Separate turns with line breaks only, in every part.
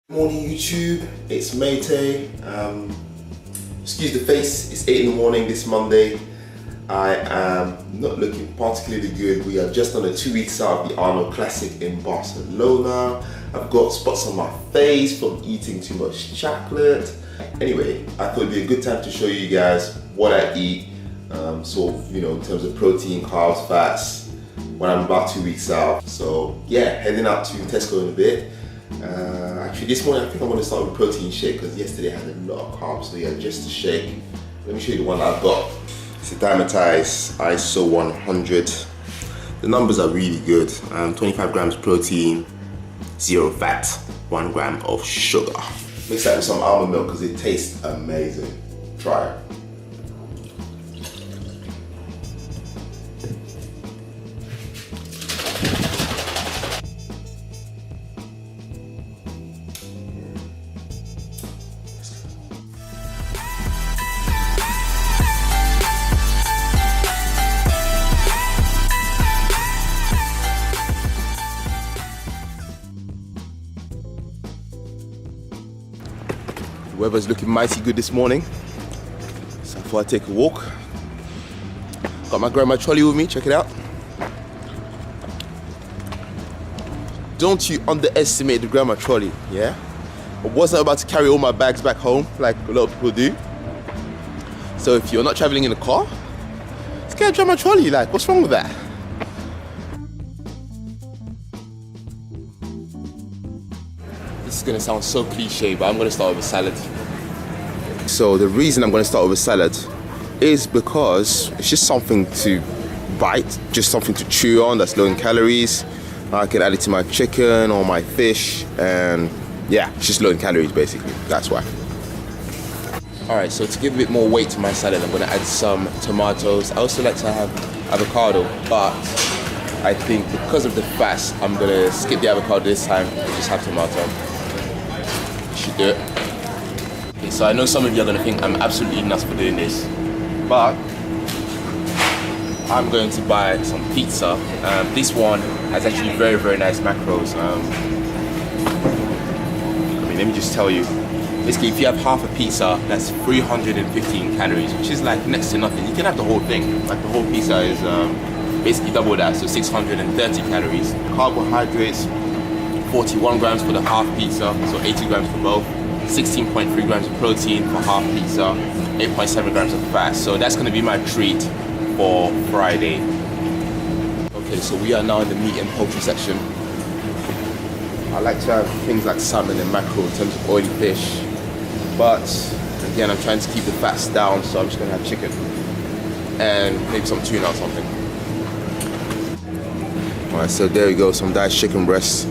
Morning YouTube, it's Meite. Excuse the face, it's 8 in the morning this Monday. I am not looking particularly good. We are just under 2 weeks out of the Arnold Classic in Barcelona. I've got spots on my face from eating too much chocolate. Anyway, I thought it'd be a good time to show you guys what I eat, sort of, in terms of protein, carbs, fats, when I'm about 2 weeks out. So yeah, heading out to Tesco in a bit. Actually this morning I think I'm going to start with protein shake because yesterday I had a lot of carbs, so yeah, just a shake. Let me show you the one that I've got. It's a diamatized ISO 100. The numbers are really good. 25 grams protein, 0 fat, 1 gram of sugar. Mix that with some almond milk because it tastes amazing. Try it. The weather's looking mighty good this morning, so before I take a walk, got my grandma trolley with me, check it out. Don't you underestimate the grandma trolley, yeah? I wasn't about to carry all my bags back home like a lot of people do. So if you're not traveling in a car, let's get a grandma trolley, like what's wrong with that? This is gonna sound so cliche, but I'm gonna start with a salad. So the reason I'm gonna start with a salad is because it's just something to bite, just something to chew on that's low in calories. I can add it to my chicken or my fish, and yeah, it's just low in calories basically, that's why. Alright, so to give a bit more weight to my salad, I'm gonna add some tomatoes. I also like to have avocado, but I think because of the fast, I'm gonna skip the avocado this time and just have tomato. Should do it. Okay, so I know some of you are gonna think I'm absolutely nuts for doing this, but I'm going to buy some pizza. This one has actually very, very nice macros. Let me just tell you. Basically, if you have half a pizza, that's 315 calories, which is like next to nothing. You can have the whole thing. Like the whole pizza is basically double that, so 630 calories. Carbohydrates, 41 grams for the half pizza, so 80 grams for both. 16.3 grams of protein for half pizza, 8.7 grams of fat. So that's going to be my treat for Friday. Okay, so we are now in the meat and poultry section. I like to have things like salmon and mackerel in terms of oily fish, but again, I'm trying to keep the fats down, so I'm just going to have chicken and maybe some tuna or something. Alright, so there we go, some diced chicken breasts.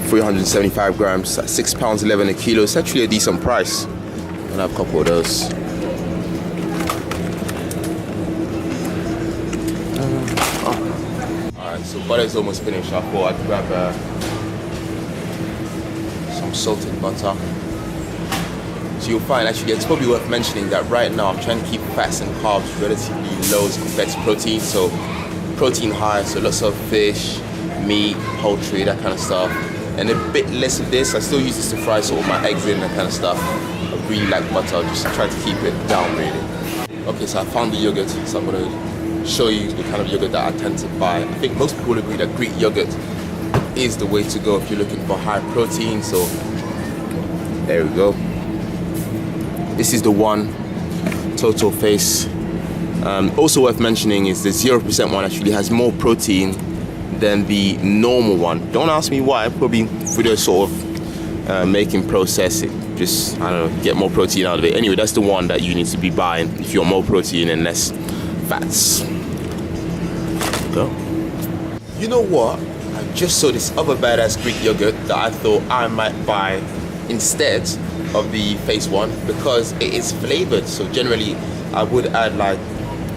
375 grams at £6.11 a kilo. It's actually a decent price. I'll have a couple of those. Alright, so butter's almost finished. I thought I'd grab some salted butter. So you'll find, actually, it's probably worth mentioning that right now I'm trying to keep fats and carbs relatively low as compared to protein. So protein high, so lots of fish, meat, poultry, that kind of stuff. And a bit less of this. I still use this to fry sort of my eggs in, that kind of stuff. I really like butter, just try to keep it down really. Okay, so I found the yogurt, so I'm gonna show you the kind of yogurt that I tend to buy. I think most people agree that Greek yogurt is the way to go if you're looking for high protein, so there we go. This is the one, total face. Also worth mentioning is the 0% one actually has more protein than the normal one. Don't ask me why, probably through the sort of making process, it just, I don't know, get more protein out of it. Anyway, that's the one that you need to be buying if you want more protein and less fats. Go. You know what? I just saw this other badass Greek yogurt that I thought I might buy instead of the face one because it is flavored. So generally, I would add like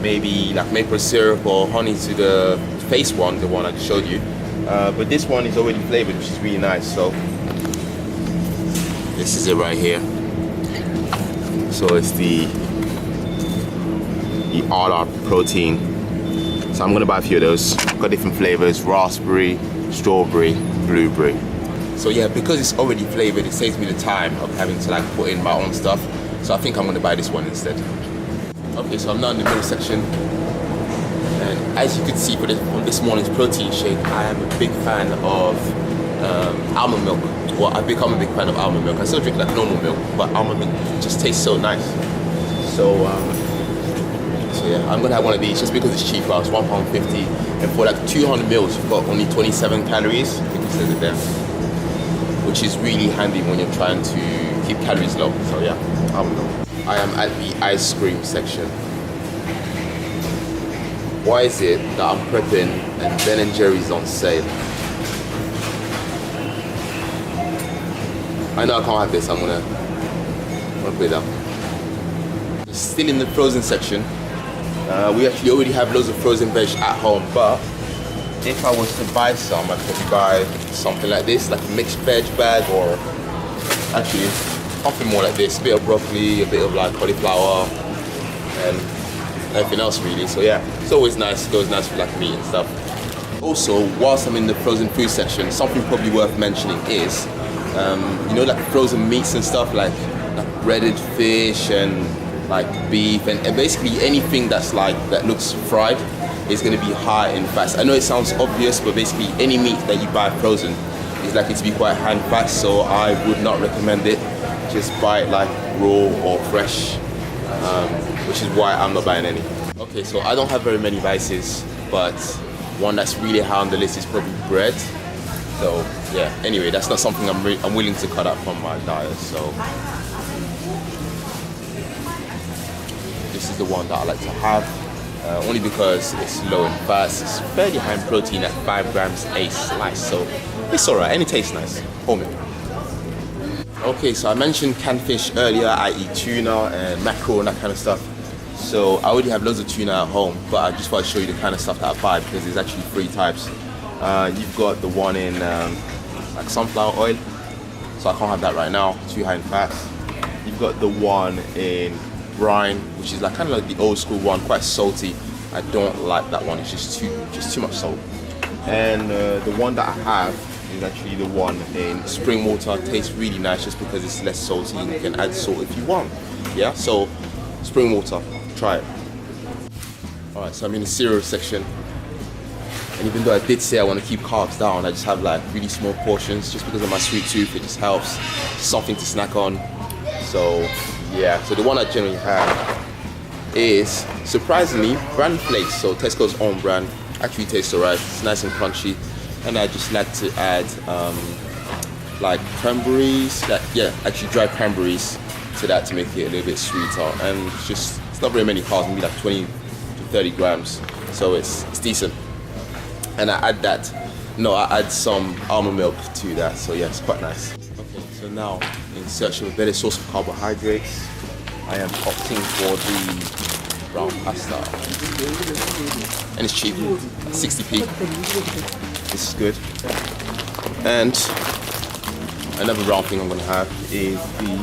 maybe like maple syrup or honey to the face one, the one I just showed you, but this one is already flavored, which is really nice. So this is it right here. So it's the all protein. So I'm gonna buy a few of those. Got different flavors: raspberry, strawberry, blueberry. So yeah, because it's already flavored, it saves me the time of having to like put in my own stuff. So I think I'm gonna buy this one instead. Okay, so I'm now in the middle section. And as you can see from this morning's protein shake, I am a big fan of almond milk. Well, I've become a big fan of almond milk. I still drink like normal milk, but almond milk just tastes so nice. So yeah, I'm gonna have one of these just because it's cheaper. It's £1.50, and for like 200 mils, you've got only 27 calories. I think it says it there, which is really handy when you're trying to keep calories low. So yeah, almond milk. I am at the ice cream section. Why is it that I'm prepping and Ben & Jerry's on sale? I know I can't have this, I'm gonna put it down. Still in the frozen section. We actually already have loads of frozen veg at home, but if I was to buy some, I'd probably buy something like this, like a mixed veg bag, or actually something more like this, a bit of broccoli, a bit of like cauliflower, and everything else really. So yeah, it's always nice, it goes nice with like meat and stuff. Also, whilst I'm in the frozen food section, something probably worth mentioning is, you know, like frozen meats and stuff, like breaded fish and like beef and basically anything that's like, that looks fried is going to be high in fats. I know it sounds obvious, but basically any meat that you buy frozen is likely to be quite high in fats, so I would not recommend it. Just buy it like raw or fresh, which is why I'm not buying any. Okay, so I don't have very many vices, but one that's really high on the list is probably bread. So yeah, anyway, that's not something I'm willing to cut out from my diet. So this is the one that I like to have, only because it's low in fats, it's fairly high in protein at 5 grams a slice, so it's alright, and it tastes nice. Homemade. Okay, so I mentioned canned fish earlier. I eat tuna and mackerel and that kind of stuff. So I already have loads of tuna at home, but I just want to show you the kind of stuff that I buy, because there's actually 3 types. You've got the one in like sunflower oil, so I can't have that right now, too high in fats. You've got the one in brine, which is like kind of like the old school one, quite salty. I don't like that one, it's just too much salt. And the one that I have is actually the one in spring water. It tastes really nice just because it's less salty, and you can add salt if you want. Yeah, so spring water, try it. Alright, so I'm in the cereal section. And even though I did say I want to keep carbs down, I just have like really small portions just because of my sweet tooth. It just helps, something to snack on. So yeah, so the one I generally have is surprisingly bran flakes. So Tesco's own brand, actually tastes alright. It's nice and crunchy, and I just like to add like cranberries, actually dried cranberries to that to make it a little bit sweeter. And it's not very many carbs, maybe like 20 to 30 grams. So it's decent. And I add some almond milk to that, so yeah, it's quite nice. Okay, so now in search of a better source of carbohydrates, I am opting for the brown pasta. And it's cheap, 60p. This is good. And another brown thing I'm gonna have is the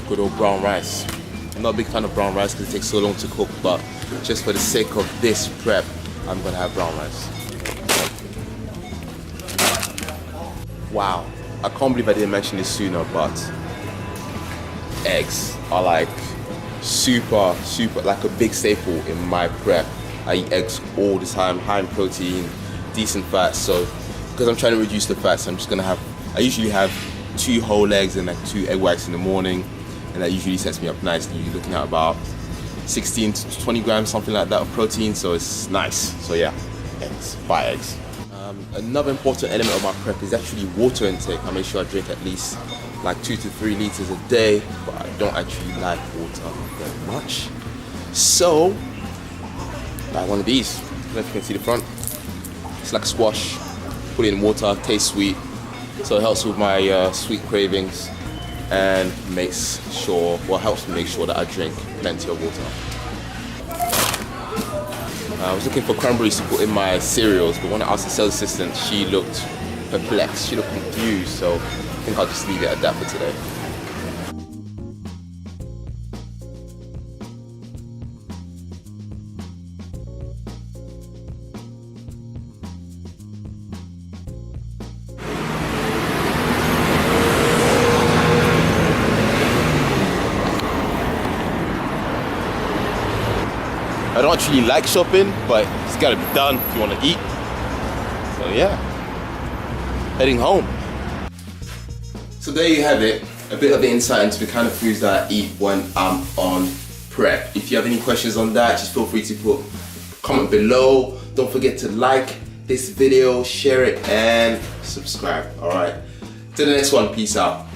good old brown rice. I'm not a big fan of brown rice because it takes so long to cook, but just for the sake of this prep, I'm gonna have brown rice. Wow, I can't believe I didn't mention this sooner, but eggs are like super, like a big staple in my prep. I eat eggs all the time, high in protein, decent fat. So because I'm trying to reduce the fats, I usually have 2 whole eggs and like 2 egg whites in the morning, and that usually sets me up nicely. You're looking at about 16 to 20 grams, something like that of protein, so it's nice. So yeah, eggs, buy eggs. Another important element of my prep is actually water intake. I make sure I drink at least like 2 to 3 liters a day, but I don't actually like water very much. So buy one of these. I don't know if you can see the front. It's like squash, put it in water, tastes sweet, so it helps with my sweet cravings, and helps me make sure that I drink plenty of water. I was looking for cranberries to put in my cereals, but when I asked the sales assistant, she looked perplexed, she looked confused, so I think I'll just leave it at that for today. don't actually like shopping, but it's gotta be done if you want to eat. So yeah, heading home. So there you have it, a bit of insight into the kind of foods that I eat when I'm on prep. If you have any questions on that, just feel free to put a comment below. Don't forget to like this video, share it, and subscribe. All right, till the next one, peace out.